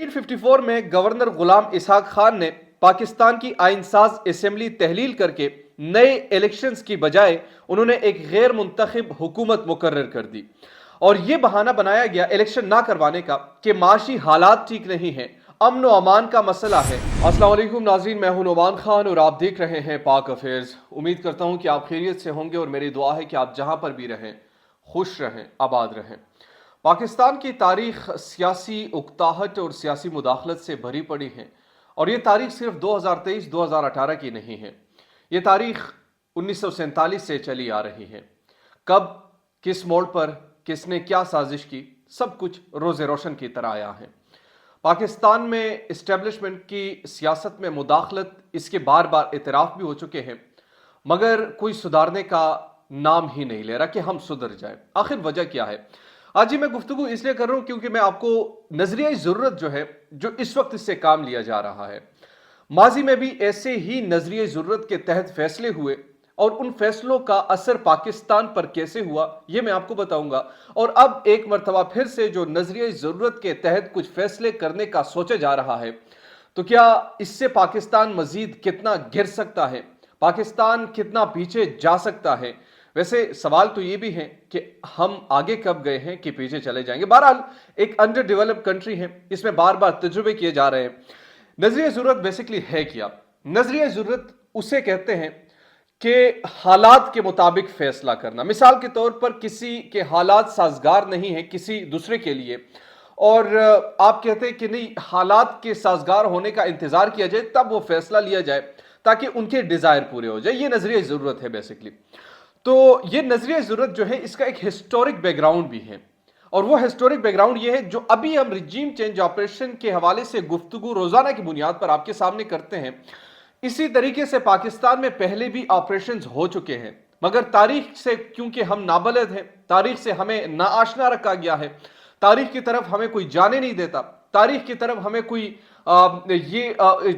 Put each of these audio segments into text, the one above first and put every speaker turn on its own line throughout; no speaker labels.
1954 में गवर्नर गुलाम इसहाक खान ने पाकिस्तान की आइन साज असेंबली तहलील करके नए इलेक्शंस की बजाय उन्होंने एक गैर मुंतखब हुकूमत मुकर्रर कर दी और यह बहाना बनाया गया इलेक्शन ना करवाने का कि माशी हालात ठीक नहीं है, अमन व अमान का मसला है। अस्सलाम वालेकुम नाज़रीन, मैं हूं नुमान खान और आप देख रहे हैं पाक अफेयर्स। उम्मीद करता हूं कि आप खैरियत से होंगे और मेरी दुआ है कि आप जहां पर भी रहें खुश रहें, आबाद रहें। पाकिस्तान की तारीख सियासी उकताहट और सियासी मुदाखलत से भरी पड़ी है और ये तारीख सिर्फ 2023-2018 की नहीं है। ये तारीख 1947 से चली आ रही है। कब, किस मोड़ पर, किसने क्या साजिश की, सब कुछ रोज़े रोशन की तरह आया है। पाकिस्तान में इस्टेब्लिशमेंट की सियासत में मुदाखलत इसके बार बार इतराफ़ भी हो चुके हैं, मगर कोई सुधारने का नाम ही नहीं ले रहा कि हम सुधर जाए। आखिर वजह क्या है? आज ही मैं गुफ्तगू इसलिए कर रहा हूं क्योंकि मैं आपको नजरिया ज़रूरत जो है, जो इस वक्त इससे काम लिया जा रहा है, माजी में भी ऐसे ही नजरिया ज़रूरत के तहत फैसले हुए और उन फैसलों का असर पाकिस्तान पर कैसे हुआ यह मैं आपको बताऊंगा। और अब एक मरतबा फिर से जो नजरिया ज़रूरत के तहत कुछ फैसले करने का सोचा जा रहा है, तो क्या इससे पाकिस्तान मजीद कितना गिर सकता है, पाकिस्तान कितना पीछे जा सकता है? वैसे सवाल तो ये भी है कि हम आगे कब गए हैं कि पीछे चले जाएंगे। बहरहाल एक अंडर डेवलप्ड कंट्री है, इसमें बार बार तजुर्बे किए जा रहे हैं। नजरिया ज़रूरत बेसिकली है क्या? नजरिया ज़रूरत उसे कहते हैं कि हालात के मुताबिक फैसला करना। मिसाल के तौर पर किसी के हालात साजगार नहीं है किसी दूसरे के लिए और आप कहते हैं कि नहीं, हालात के साजगार होने का इंतजार किया जाए तब वो फैसला लिया जाए ताकि उनके डिजायर पूरे हो जाए। ये नजरिया ज़रूरत है बेसिकली। तो ये नजरिया ज़रूरत जो है, इसका एक हिस्टोरिक बैकग्राउंड भी है और वो हिस्टोरिक बैकग्राउंड ये है जो अभी हम रिजीम चेंज ऑपरेशन के हवाले से गुफ्तगू रोजाना की बुनियाद पर आपके सामने करते हैं। इसी तरीके से पाकिस्तान में पहले भी ऑपरेशंस हो चुके हैं, मगर तारीख से क्योंकि हम नाबलद हैं, तारीख से हमें नाआशना रखा गया है, तारीख की तरफ हमें कोई जाने नहीं देता, तारीख की तरफ हमें कोई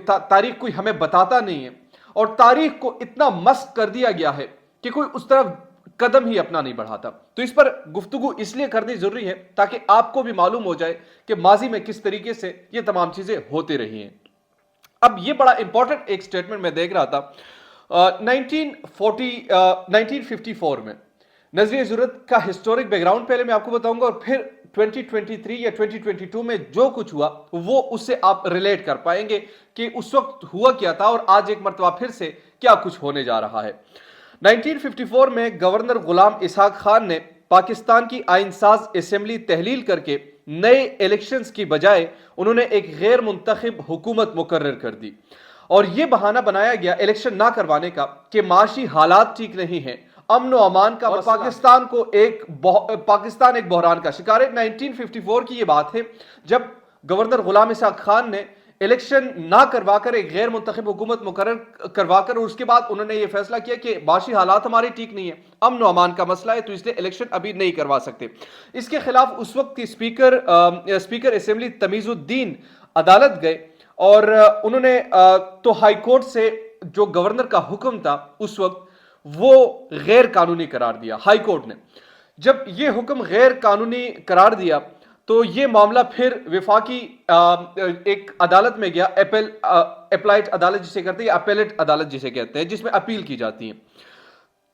तारीख कोई हमें बताता नहीं है और तारीख को इतना मस्त कर दिया गया है कि कोई उस तरफ कदम ही अपना नहीं बढ़ाता। तो इस पर गुफ्तगू इसलिए करनी जरूरी है ताकि आपको भी मालूम हो जाए कि माजी में किस तरीके से ये तमाम चीजें होती रही हैं। अब ये बड़ा इंपॉर्टेंट एक स्टेटमेंट मैं देख रहा था 1954 में। नजरिया ज़रूरत का हिस्टोरिक बैकग्राउंड पहले मैं आपको बताऊंगा और फिर 2023 या 2022 में जो कुछ हुआ वो उससे आप रिलेट कर पाएंगे कि उस वक्त हुआ क्या था और आज एक मरतबा फिर से क्या कुछ होने जा रहा है। 1954 में गवर्नर गुलाम इसहाक खान ने पाकिस्तान की आइन साज असेंबली तहलील करके नए इलेक्शंस की बजाय उन्होंने एक गैर मुंतखब हुकूमत मुकर्रर कर दी और यह बहाना बनाया गया इलेक्शन ना करवाने का कि माशी हालात ठीक नहीं है, अमन व अमान का मसला। पाकिस्तान एक बहरान का शिकार है। 1954 की यह बात है जब गवर्नर गुलाम इसहाक खान ने इलेक्शन ना करवाकर एक गैर मुंतखब हुकूमत मुकर्रर करवाकर और उसके बाद उन्होंने ये फैसला किया कि माशी हालात हमारे ठीक नहीं है, अमन व अमान का मसला है, तो इसलिए इलेक्शन अभी नहीं करवा सकते। इसके खिलाफ उस वक्त की स्पीकर असेंबली तमीजुद्दीन अदालत गए और उन्होंने तो हाई कोर्ट से जो गवर्नर का हुक्म था उस वक्त वो गैर कानूनी करार दिया। हाई कोर्ट ने जब ये हुक्म गैर कानूनी करार दिया तो ये मामला फिर विफाकी एक अदालत में गया, अपेलाइट अदालत जिसे कहते हैं, अपेलेट अदालत जिसे कहते हैं, जिसमें अपील की जाती है।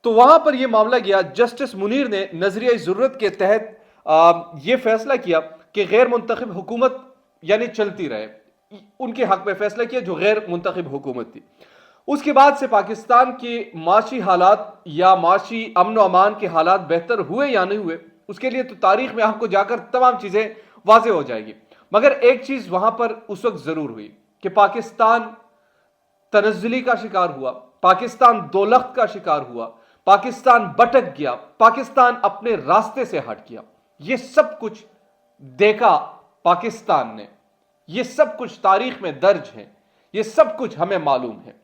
तो वहां पर यह मामला गया, जस्टिस मुनीर ने नजरिया ज़रूरत के तहत यह फैसला किया कि गैर मुंतखब हुकूमत यानी चलती रहे, उनके हक में फैसला किया जो गैर मुंतखब हुकूमत थी। उसके बाद से पाकिस्तान के माशी हालात या माशी अमन व अमान के हालात बेहतर हुए या नहीं हुए, उसके लिए तो तारीख में आपको जाकर तमाम चीजें वाज़ेह हो जाएगी। मगर एक चीज वहां पर उस वक्त जरूर हुई कि पाकिस्तान तनज़्ज़ुली का शिकार हुआ, पाकिस्तान दोलख्त का शिकार हुआ, पाकिस्तान भटक गया, पाकिस्तान अपने रास्ते से हट गया। ये सब कुछ देखा पाकिस्तान ने, ये सब कुछ तारीख में दर्ज है, ये सब कुछ हमें मालूम है।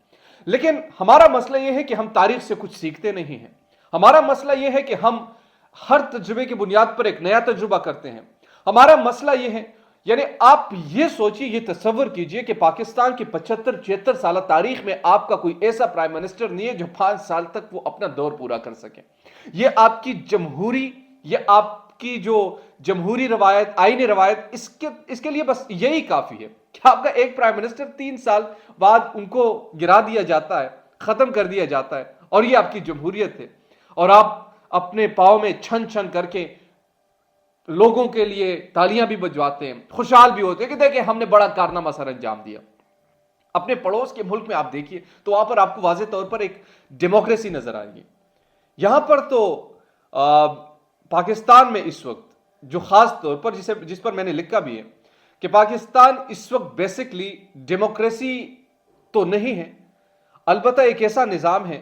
लेकिन हमारा मसला यह है कि हम तारीख से कुछ सीखते नहीं हैं। हमारा मसला यह है कि हम हर तजुर्बे की बुनियाद पर एक नया तजुर्बा करते हैं। हमारा मसला यह है, यानी आप ये सोचिए, ये तस्वर कीजिए कि पाकिस्तान की 75-76 साल तारीख में आपका कोई ऐसा प्राइम मिनिस्टर नहीं है जो 5 साल तक वो अपना दौर पूरा कर सके। ये आपकी जमहूरी, ये आप کی جو جمہوری روایت، آئینی روایت، اس کے لیے بس یہی کافی ہے کہ آپ کا ایک پرائم منسٹر 3 سال بعد ان کو گرا دیا جاتا ہے، ختم کر دیا جاتا ہے، اور یہ آپ کی جمہوریت ہے، اور آپ اپنے پاؤں میں چھن چھن کر کے لوگوں کے لیے تالیاں بھی بجواتے ہیں، خوشحال بھی ہوتے ہیں کہ دیکھیں ہم نے بڑا کارنامہ سر انجام دیا۔ اپنے پڑوس کے ملک میں آپ دیکھیے تو وہاں پر آپ کو واضح طور پر ایک ڈیموکریسی نظر آئے گی۔ یہاں پر تو پاکستان میں اس وقت جو خاص طور پر جس پر میں نے لکھا بھی ہے کہ پاکستان اس وقت بیسکلی ڈیموکریسی تو نہیں ہے، البتہ ایک ایسا نظام ہے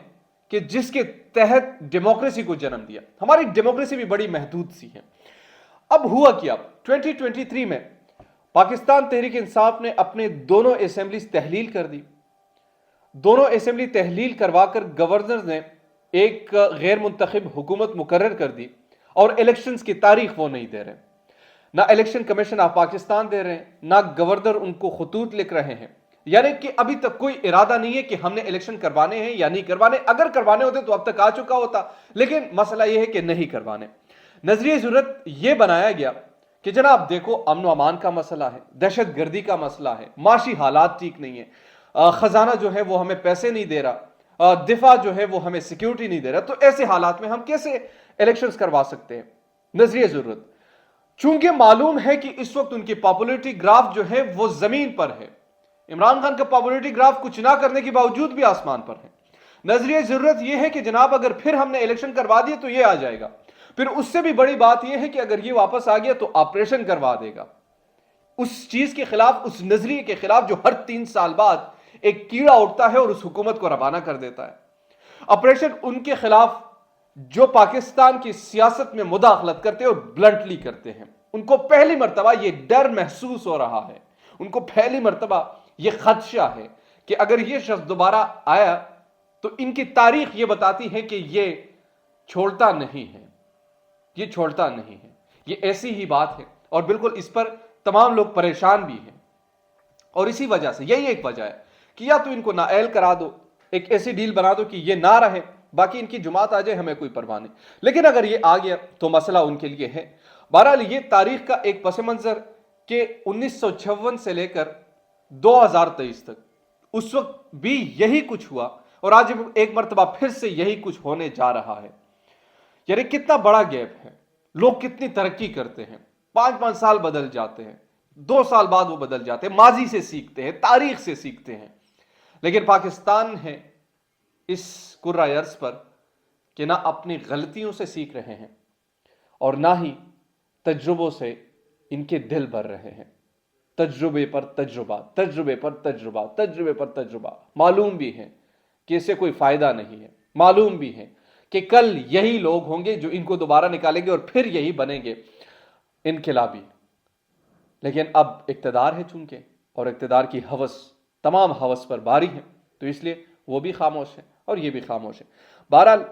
کہ جس کے تحت ڈیموکریسی کو جنم دیا۔ ہماری ڈیموکریسی بھی بڑی محدود سی ہے۔ اب ہوا کیا، 2023 میں پاکستان تحریک انصاف نے اپنے دونوں اسمبلیز تحلیل کر دی۔ دونوں اسمبلی تحلیل کروا کر گورنر نے ایک غیر منتخب حکومت مقرر کر دی، اور الیکشنز کی تاریخ وہ نہیں دے رہے، نہ الیکشن کمیشن آف پاکستان دے رہے ہیں، نہ گورنر ان کو خطوط لکھ رہے ہیں، یعنی کہ ابھی تک کوئی ارادہ نہیں ہے کہ ہم نے الیکشن کروانے ہیں یا نہیں کروانے۔ اگر کروانے ہوتے تو اب تک آ چکا ہوتا، لیکن مسئلہ یہ ہے کہ نہیں کروانے۔ نظریہ ضرورت یہ بنایا گیا کہ جناب دیکھو امن و امان کا مسئلہ ہے، دہشت گردی کا مسئلہ ہے، معاشی حالات ٹھیک نہیں ہے، خزانہ جو ہے وہ ہمیں پیسے نہیں دے رہا، دفاع جو ہے وہ ہمیں سیکیورٹی نہیں دے رہا، تو ایسے حالات میں ہم کیسے الیکشنز کروا سکتے ہیں؟ نظریہ ضرورت چونکہ معلوم ہے کہ اس وقت ان کی پاپولیٹی گراف جو ہے وہ زمین پر ہے، عمران خان کا پاپولیٹی گراف کچھ نہ کرنے کے باوجود بھی آسمان پر ہے۔ نظریہ ضرورت یہ ہے کہ جناب اگر پھر ہم نے الیکشن کروا دیے تو یہ آ جائے گا، پھر اس سے بھی بڑی بات یہ ہے کہ اگر یہ واپس آ گیا تو آپریشن کروا دے گا اس چیز کے خلاف، اس نظریے کے خلاف جو ہر 3 سال بعد ایک کیڑا اٹھتا ہے اور اس حکومت کو روانہ کر دیتا ہے۔ آپریشن ان کے خلاف جو پاکستان کی سیاست میں مداخلت کرتے ہیں اور بلنٹلی کرتے ہیں۔ ان کو پہلی مرتبہ یہ ڈر محسوس ہو رہا ہے، ان کو پہلی مرتبہ یہ خدشہ ہے کہ اگر یہ شخص دوبارہ آیا تو ان کی تاریخ یہ بتاتی ہے کہ یہ چھوڑتا نہیں ہے، یہ چھوڑتا نہیں ہے، یہ ایسی ہی بات ہے، اور بالکل اس پر تمام لوگ پریشان بھی ہیں۔ اور اسی وجہ سے یہی ایک وجہ ہے کہ یا تو ان کو نااہل کرا دو، ایک ایسی ڈیل بنا دو کہ یہ نہ رہے، باقی ان کی جماعت آ جائے ہمیں کوئی پرواہ نہیں، لیکن اگر یہ آ گیا تو مسئلہ ان کے لیے ہے۔ بہرحال یہ تاریخ کا ایک پس منظر کہ 1956 سے لے کر 2023 تک اس وقت بھی یہی کچھ ہوا، اور آج ایک مرتبہ پھر سے یہی کچھ ہونے جا رہا ہے۔ یعنی کتنا بڑا گیپ ہے، لوگ کتنی ترقی کرتے ہیں، 5 سال بدل جاتے ہیں، 2 سال بعد وہ بدل جاتے ہیں، ماضی سے سیکھتے ہیں، تاریخ سے سیکھتے ہیں، لیکن پاکستان ہے اس کرۂ ارض پر کہ نہ اپنی غلطیوں سے سیکھ رہے ہیں اور نہ ہی تجربوں سے ان کے دل بھر رہے ہیں۔ تجربے پر تجربہ، تجربے پر تجربہ، تجربے پر تجربہ، معلوم بھی ہے کہ اسے کوئی فائدہ نہیں ہے، معلوم بھی ہے کہ کل یہی لوگ ہوں گے جو ان کو دوبارہ نکالیں گے اور پھر یہی بنیں گے انقلابی۔ لیکن اب اقتدار ہے چونکہ، اور اقتدار کی ہوس تمام ہوس پر باری ہے، تو اس لیے وہ بھی خاموش ہے اور یہ بھی خاموش ہے۔ بہرحال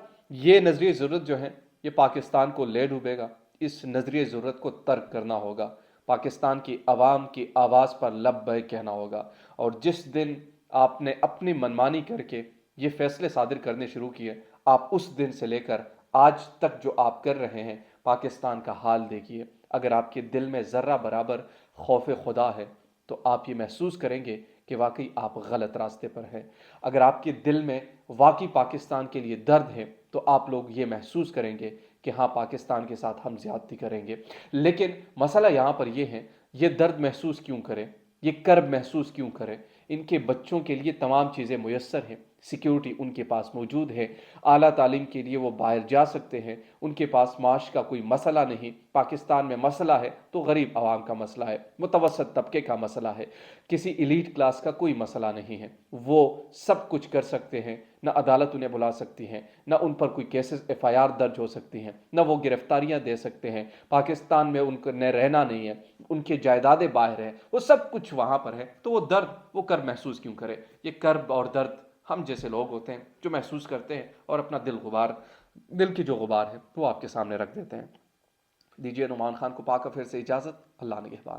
یہ نظریہ ضرورت جو ہے یہ پاکستان کو لے ڈوبے گا، اس نظریہ ضرورت کو ترک کرنا ہوگا، پاکستان کی عوام کی آواز پر لبیک کہنا ہوگا، اور جس دن آپ نے اپنی منمانی کر کے یہ فیصلے صادر کرنے شروع کیے، آپ اس دن سے لے کر آج تک جو آپ کر رہے ہیں پاکستان کا حال دیکھیے۔ اگر آپ کے دل میں ذرہ برابر خوف خدا ہے تو آپ یہ محسوس کریں گے کہ واقعی آپ غلط راستے پر ہیں۔ اگر آپ کے دل میں واقعی پاکستان کے لیے درد ہے تو آپ لوگ یہ محسوس کریں گے کہ ہاں پاکستان کے ساتھ ہم زیادتی کریں گے۔ لیکن مسئلہ یہاں پر یہ ہے، یہ درد محسوس کیوں کریں، یہ کرب محسوس کیوں کریں؟ ان کے بچوں کے لیے تمام چیزیں میسر ہیں، سیکیورٹی ان کے پاس موجود ہے، اعلیٰ تعلیم کے لیے وہ باہر جا سکتے ہیں، ان کے پاس معاش کا کوئی مسئلہ نہیں۔ پاکستان میں مسئلہ ہے تو غریب عوام کا مسئلہ ہے، متوسط طبقے کا مسئلہ ہے، کسی ایلیٹ کلاس کا کوئی مسئلہ نہیں ہے۔ وہ سب کچھ کر سکتے ہیں، نہ عدالت انہیں بلا سکتی ہے، نہ ان پر کوئی کیسز FIR درج ہو سکتی ہیں، نہ وہ گرفتاریاں دے سکتے ہیں، پاکستان میں ان کو نہ رہنا نہیں ہے، ان کے جائیدادیں باہر ہیں، وہ سب کچھ وہاں پر ہے، تو وہ درد وہ کر محسوس کیوں کرے؟ یہ کرب اور درد ہم جیسے لوگ ہوتے ہیں جو محسوس کرتے ہیں اور اپنا دل کی جو غبار ہے وہ آپ کے سامنے رکھ دیتے ہیں۔ دیجیے نعمان خان کو پاک افیر سے اجازت، اللہ نگہبان۔